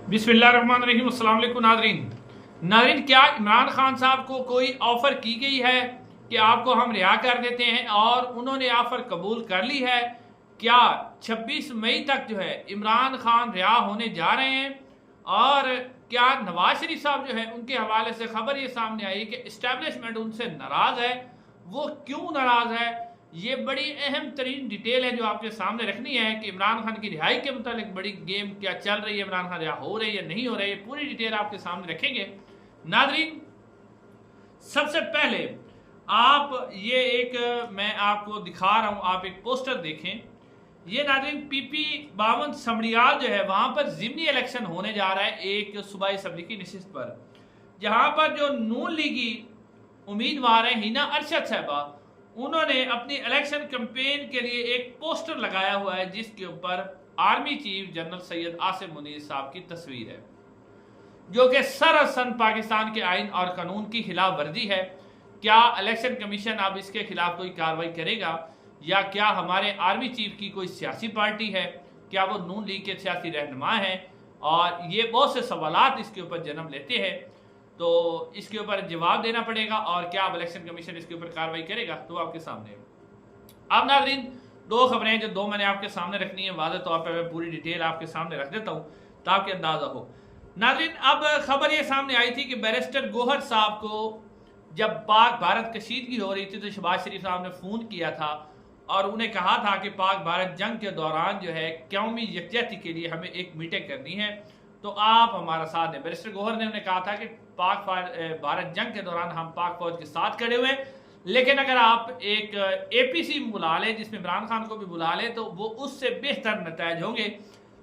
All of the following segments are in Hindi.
बिस्मिल्लाहिर्रहमानिर्रहीम। अस्सलाम वालेकुम नाज़रीन, क्या इमरान खान साहब को कोई ऑफ़र की गई है कि आपको हम रिहा कर देते हैं और उन्होंने ऑफ़र कबूल कर ली है? क्या 26 मई तक जो है इमरान खान रिहा होने जा रहे हैं? और क्या नवाज शरीफ साहब जो है उनके हवाले से खबर ये सामने आई कि इस्टेब्लिशमेंट उनसे नाराज़ है। वो क्यों नाराज़ है, ये बड़ी अहम तरीन डिटेल है जो आपके सामने रखनी है कि इमरान खान की रिहाई के मुतालिक बड़ी गेम क्या चल रही है, इमरान खान रिहा हो रही है या नहीं हो रही है, पूरी डिटेल आपके सामने रखेंगे नाजरीन। सबसे पहले आप ये एक मैं आपको दिखा रहा हूं, आप एक पोस्टर देखें। ये नाजरीन PP 52 समड़ियाल जो है वहां पर जिमनी इलेक्शन होने जा रहा है एक सूबाई असम्बली की नशिस्त पर, जहां पर जो नून लीगी उम्मीदवार है हिना अरशद साहबा, उन्होंने अपनी इलेक्शन कैंपेन के लिए एक पोस्टर लगाया हुआ है जिसके ऊपर army chief general Syed Asim Munir साहब की तस्वीर है, जो कि सरअसन पाकिस्तान के आइन और कानून की खिलाफ वर्जी है। क्या इलेक्शन कमीशन अब इसके खिलाफ कोई कार्रवाई करेगा, या क्या हमारे आर्मी चीफ की कोई सियासी पार्टी है, क्या वो नून लीग के सियासी रहनुमा हैं? और ये बहुत से सवालात इसके ऊपर जन्म लेते हैं, तो इसके ऊपर जवाब देना पड़ेगा। और क्या अब इलेक्शन कमीशन इसके ऊपर कार्रवाई करेगा, तो आपके सामने अब नाज़रीन दो खबरें जो दो मैंने आपके सामने रखनी है, वाज़ेह तौर पर मैं पूरी डिटेल आपके सामने रख देता हूँ ताकि अंदाज़ा हो। नाज़रीन, अब खबर ये सामने आई थी कि बैरिस्टर गोहर साहब को जब पाक भारत कशीदगी हो रही थी तो शहबाज शरीफ साहब ने फ़ोन किया था और उन्हें कहा था कि पाक भारत जंग के दौरान जो है कौमी यकजहती के लिए हमें एक मीटिंग करनी है, तो आप हमारा साथ दें। बैरिस्टर गोहर ने उन्हें कहा था कि पाक भारत जंग के दौरान हम पाक फौज के साथ खड़े हुए हैं, लेकिन अगर आप एक APC बुला लें जिसमें इमरान खान को भी बुला लें तो वो उससे बेहतर नतीजे होंगे।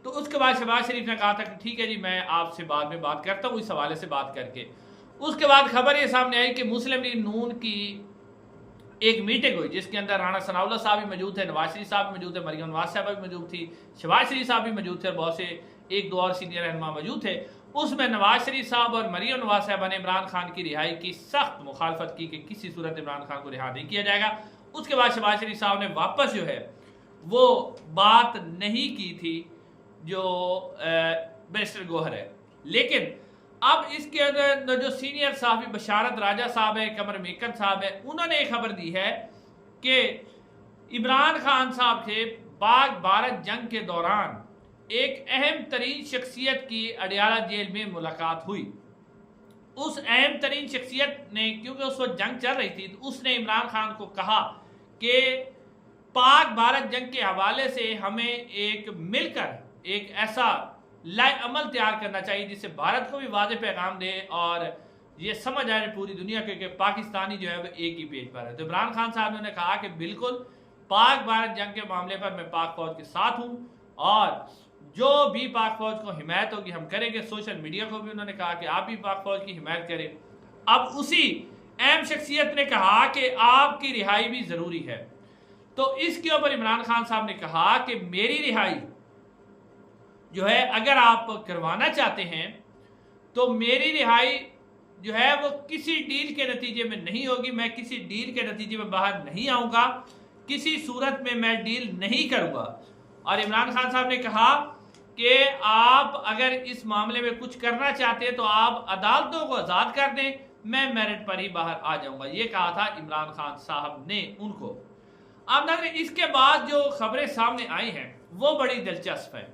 तो उसके बाद शहबाज शरीफ ने कहा था कि ठीक है जी, मैं आपसे बाद में बात करता हूँ इस हवाले से बात करके। उसके बाद खबर ये सामने आई कि मुस्लिम लीग नून की एक मीटिंग हुई जिसके अंदर राणा सनाउल्लाह साहब भी मौजूद थे, नवाज शरीफ साहब भी मौजूद थे, मरियम नवाज साहब भी मौजूद थी, शहबाज शरीफ साहब भी मौजूद थे और बहुत से एक दो और सीनियर रहनुमा मौजूद थे। उसमें नवाज शरीफ साहब और मरियम नवाज साहबा ने इमरान खान की रिहाई की सख्त मुखालफत की कि किसी सूरत इमरान खान को रिहा नहीं किया जाएगा। उसके बाद शहबाज शरीफ साहब ने वापस जो है वो बात नहीं की थी जो बैरिस्टर गोहर है। लेकिन अब इसके अंदर जो सीनियर साहबी बशारत राजा साहब है, कमर मेकन साहब है, उन्होंने एक खबर दी है कि इमरान खान साहब से पाक भारत जंग के दौरान एक अहम तरीन शख्सियत की अडियाला जेल में मुलाकात हुई। उस अहम तरीन शख्सियत ने, क्योंकि उस वक्त जंग चल रही थी, तो उसने इमरान खान को कहा कि पाक भारत जंग के हवाले से हमें एक मिलकर एक ऐसा लाए अमल तैयार करना चाहिए जिससे भारत को भी वाज़ेह पैगाम दे और ये समझ आए पूरी दुनिया के कि पाकिस्तानी जो है वो एक ही पेज पर है। तो इमरान खान साहब ने कहा कि बिल्कुल पाक भारत जंग के मामले पर मैं पाक फौज के साथ हूँ और जो भी पाक फौज को हिमायत होगी हम करेंगे। सोशल मीडिया को भी उन्होंने कहा कि आप भी पाक फौज की हिमायत करें। अब उसी अहम शख्सियत ने कहा कि आपकी रिहाई भी ज़रूरी है, तो इसके ऊपर इमरान खान साहब ने कहा कि मेरी रिहाई जो है अगर आप करवाना चाहते हैं तो मेरी रिहाई जो है वो किसी डील के नतीजे में नहीं होगी, मैं किसी डील के नतीजे में बाहर नहीं आऊँगा, किसी सूरत में मैं डील नहीं करूँगा। और इमरान खान साहब ने कहा कि आप अगर इस मामले में कुछ करना चाहते हैं तो आप अदालतों को आज़ाद कर दें, मैं मेरिट पर ही बाहर आ जाऊँगा। ये कहा था इमरान खान साहब ने उनको। अब नाज़रीन, इसके बाद जो खबरें सामने आई हैं वो बड़ी दिलचस्प है।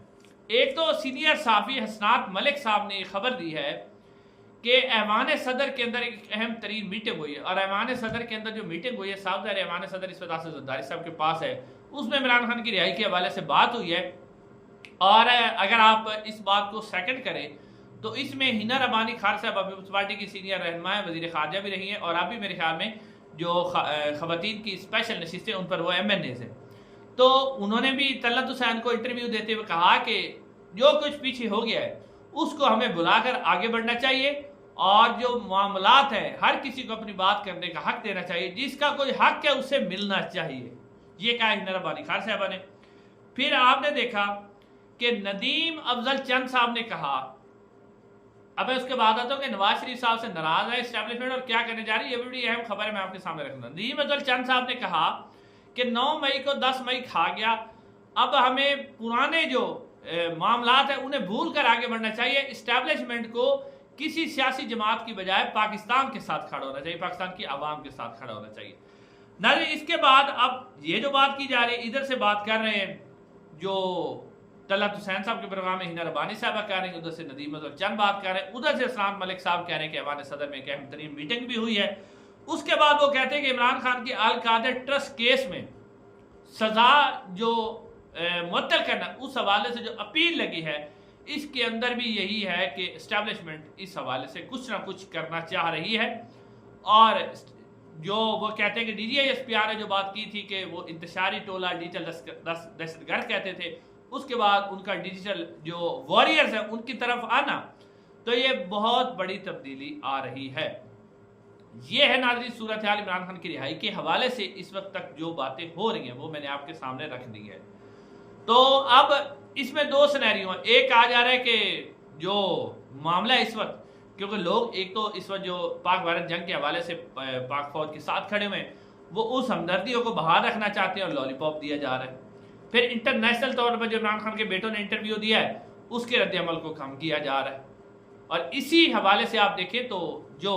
एक तो सीनियर साफ़ी हसनात मलिक साहब ने खबर दी है कि ऐवान सदर के अंदर एक अहम तरीन मीटिंग हुई है और ऐवान सदर के अंदर जो मीटिंग हुई है, साहब ऐवान सदर इस वजह से जरदारी साहब के पास है, उसमें इमरान खान की रिहाई के हवाले से बात हुई है। और अगर आप इस बात को सेकंड करें तो इसमें हिना रबानी खान साहब पीपल्स पार्टी की सीनियर रहनुमा है, वज़ीर ख़ारजा भी रही हैं और अभी मेरे ख्याल में जो ख़वातीन की स्पेशल नशिस्तें उन पर वो MNAs हैं। तो उन्होंने भी तलत हुसैन को इंटरव्यू देते हुए कहा कि जो कुछ पीछे हो गया है उसको हमें बुलाकर आगे बढ़ना चाहिए और जो मामलात हैं हर किसी को अपनी बात करने का हक देना चाहिए, जिसका कोई हक है उसे मिलना चाहिए। ये कहा हिना रबानी खान साहबा ने। फिर आपने देखा कि नदीम अफजल चंद साहब ने कहा, अब उसके बाद आता हूँ कि नवाज शरीफ साहब से नाराज है इस्टेब्लिशमेंट और क्या करने जा रही है, ये बड़ी अहम खबर है, मैं आपके सामने रखूंगा। नदीम अफजल चंद साहब ने कहा कि 9 मई को 10 मई खा गया, अब हमें पुराने जो मामलात है उन्हें भूल कर आगे बढ़ना चाहिए। इस्टेब्लिशमेंट को किसी सियासी जमात की बजाय पाकिस्तान के साथ खड़ा होना चाहिए, पाकिस्तान की आवाम के साथ खड़ा होना चाहिए। नाज़रीन, इसके बाद अब ये जो बात की जा रही है, इधर से बात कर रहे हैं जो तलत हुसैन साहब के प्रोग्राम में हिना रबानी साहब कह रहे हैं, उधर से नदीम अजहर चंद बात कर रहे हैं, उधर से इस्लाम मलिक साहब कह रहे हैं कि ऐवान सदर में एक अहम तरीन मीटिंग भी हुई है। उसके बाद वो कहते हैं कि इमरान खान के अल कादर ट्रस्ट केस में सजा जो मुअत्तल करना, उस हवाले से जो अपील लगी है, इसके अंदर भी यही है कि इस्टेब्लिशमेंट इस हवाले से कुछ ना कुछ करना चाह रही है। और जो वो कहते हैं कि DGISPR ने जो बात की थी कि वो इंतशारी टोला डिजिटल दहशतगर्द कहते थे, उसके बाद उनका डिजिटल जो वॉरियर्स हैं उनकी तरफ आना, तो ये बहुत बड़ी तब्दीली आ रही है। ये है नाज़रीन सूरत हाल इमरान खान की रिहाई के हवाले से इस वक्त तक जो बातें हो रही हैं वो मैंने आपके सामने रख दी है। तो अब इसमें दो सिनेरियो हैं। एक आ जा रहा है कि जो मामला इस वक्त, क्योंकि लोग एक तो इस वक्त जो पाक भारत जंग के हवाले से पाक फौज के साथ खड़े हुए हैं, वो उस हमदर्दियों को बहाल रखना चाहते हैं और लॉलीपॉप दिया जा रहा है। फिर इंटरनेशनल तौर पर जो इमरान खान के बेटों ने इंटरव्यू दिया है उसके रद्द-ए-अमल को कम किया जा रहा है। और इसी हवाले से आप देखें तो जो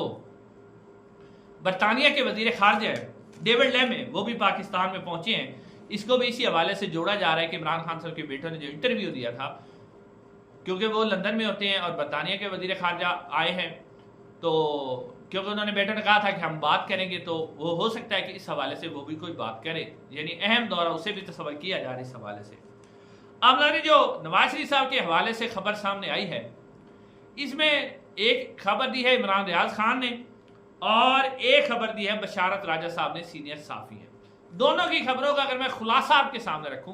बरतानिया के वजीर खारजा है डेविड लेमे, वो भी पाकिस्तान में पहुंचे हैं। इसको भी इसी हवाले से जोड़ा जा रहा है कि इमरान खान साहब के बेटों ने जो इंटरव्यू दिया था, क्योंकि वो लंदन में होते हैं और बरतानिया के वजीर खारजा आए हैं, तो क्योंकि उन्होंने बेटों ने कहा था कि हम बात करेंगे, तो वो हो सकता है कि इस हवाले से वो भी कोई बात करे, यानी अहम दौरा उसे भी तस्वर किया जा रहा है इस हवाले से। अब मैंने जो नवाज शरीफ साहब के हवाले से खबर सामने आई है, इसमें एक खबर दी है इमरान रियाज खान ने और एक खबर दी है बशारत राजा साहब ने, सीनियर साफी है। दोनों की खबरों का अगर मैं खुलासा आपके सामने रखूं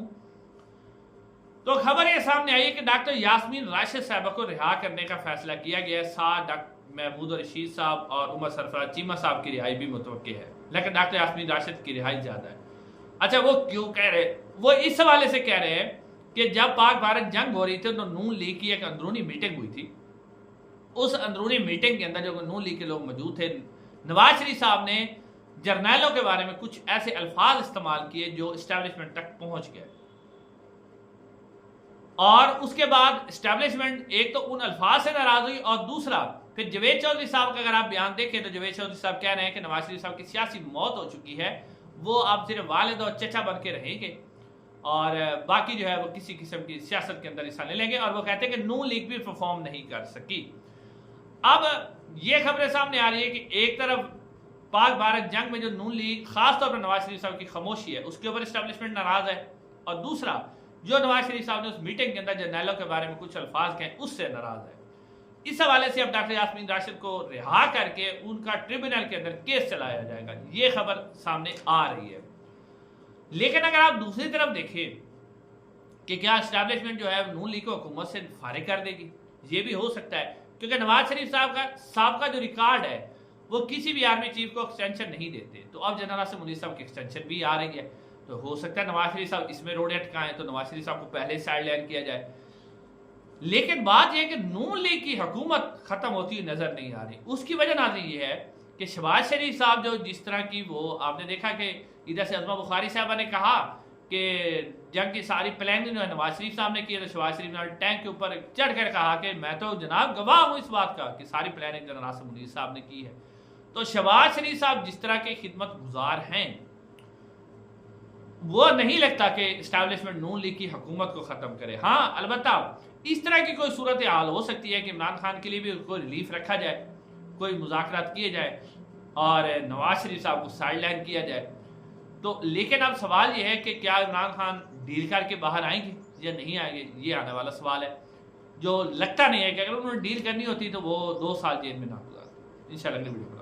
तो खबर ये सामने आई है कि डॉक्टर यास्मीन राशिद साहबा को रिहा करने का फैसला किया गया है। साथ डॉक्टर महमूद रशीद साहब और उमर सरफराज चीमा साहब की रिहाई भी मुतवक्के है, लेकिन डॉक्टर यास्मीन राशिद की रिहाई ज्यादा है। अच्छा, वो क्यों कह रहे हैं? वो इस हवाले से कह रहे हैं कि जब पाक भारत जंग हो रही थी तो नून लीग की एक अंदरूनी मीटिंग हुई थी। उस अंदरूनी मीटिंग के अंदर जो नून लीग के लोग मौजूद थे, नवाज शरीफ साहब ने जर्नैलों के बारे में कुछ ऐसे अल्फाज इस्तेमाल किए जो इस्टेब्लिशमेंट तक पहुंच गए। और उसके बाद इस्टेब्लिशमेंट एक तो उन अल्फाज से नाराज हुई और दूसरा फिर जवेद चौधरी साहब का अगर आप बयान देखें तो जवेद चौधरी साहब कह रहे हैं कि नवाज शरीफ साहब की सियासी मौत हो चुकी है, वो अब सिर्फ वालिद और चचा बन के रहेंगे और बाकी जो है वो किसी किस्म की सियासत के अंदर हिस्सा नहीं लेंगे। और वो कहते हैं कि नून लीग भी परफॉर्म नहीं कर सकी। अब ये खबरें सामने आ रही है कि एक तरफ पाक भारत जंग में जो नून लीग खासतौर पर नवाज शरीफ साहब की खामोशी है उसके ऊपर इस्टेब्लिशमेंट नाराज है, और दूसरा जो नवाज शरीफ साहब ने उस मीटिंग के अंदर जर्नैलों के बारे में कुछ अल्फाज कहे उससे नाराज है। इस हवाले से अब डॉक्टर यास्मीन राशिद को रिहा करके उनका ट्रिब्यूनल के अंदर केस चलाया जाएगा, ये खबर सामने आ रही है। लेकिन अगर आप दूसरी तरफ देखें कि क्या इस्टेब्लिशमेंट जो है नून लीग को हुकूमत से फारिग कर देगी, ये भी हो सकता है, क्योंकि नवाज शरीफ साहब का जो रिकॉर्ड है वो किसी भी आर्मी चीफ को एक्सटेंशन नहीं देते। तो अब जनरल आसिम मुनीर साहब की एक्सटेंशन भी आ रही है, तो हो सकता है नवाज शरीफ साहब इसमें रोड़े अटकाएं तो नवाज शरीफ साहब को पहले साइड लाइन किया जाए। लेकिन बात यह है कि नून लीग की हुकूमत खत्म होती हुई नजर नहीं आ रही। उसकी वजह नाज़रीन ये है कि शहबाज शरीफ साहब जो जिस तरह की वो आपने देखा कि इधर से अज़मा बुखारी साहबा ने कहा कि जंग की सारी प्लानिंग जो है नवाज शरीफ साहब ने की है, तो शहबाज शरीफ ने टैंक के ऊपर चढ़ कर कहा कि मैं तो जनाब गवाह हूँ इस बात का कि सारी प्लानिंग जनरल आसिम मुनीर साहब ने की है। तो शहबाज शरीफ साहब जिस तरह के खिदमत गुजार हैं, वो नहीं लगता कि इस्टेब्लिशमेंट नून लीग की हुकूमत को ख़त्म करे। हाँ, अलबत्ता इस तरह की कोई सूरत हाल हो सकती है कि इमरान खान के लिए भी कोई रिलीफ रखा जाए, कोई मुज़ाकरात किए जाए और नवाज शरीफ साहब को साइड लाइन किया जाए। तो लेकिन अब सवाल ये है कि क्या इमरान खान डील करके बाहर आएंगे या नहीं आएंगे, ये आने वाला सवाल है, जो लगता नहीं है कि अगर उन्होंने डील करनी होती तो वो 2 साल जेल में ना गुजारते। इंशाल्लाह अगली वीडियो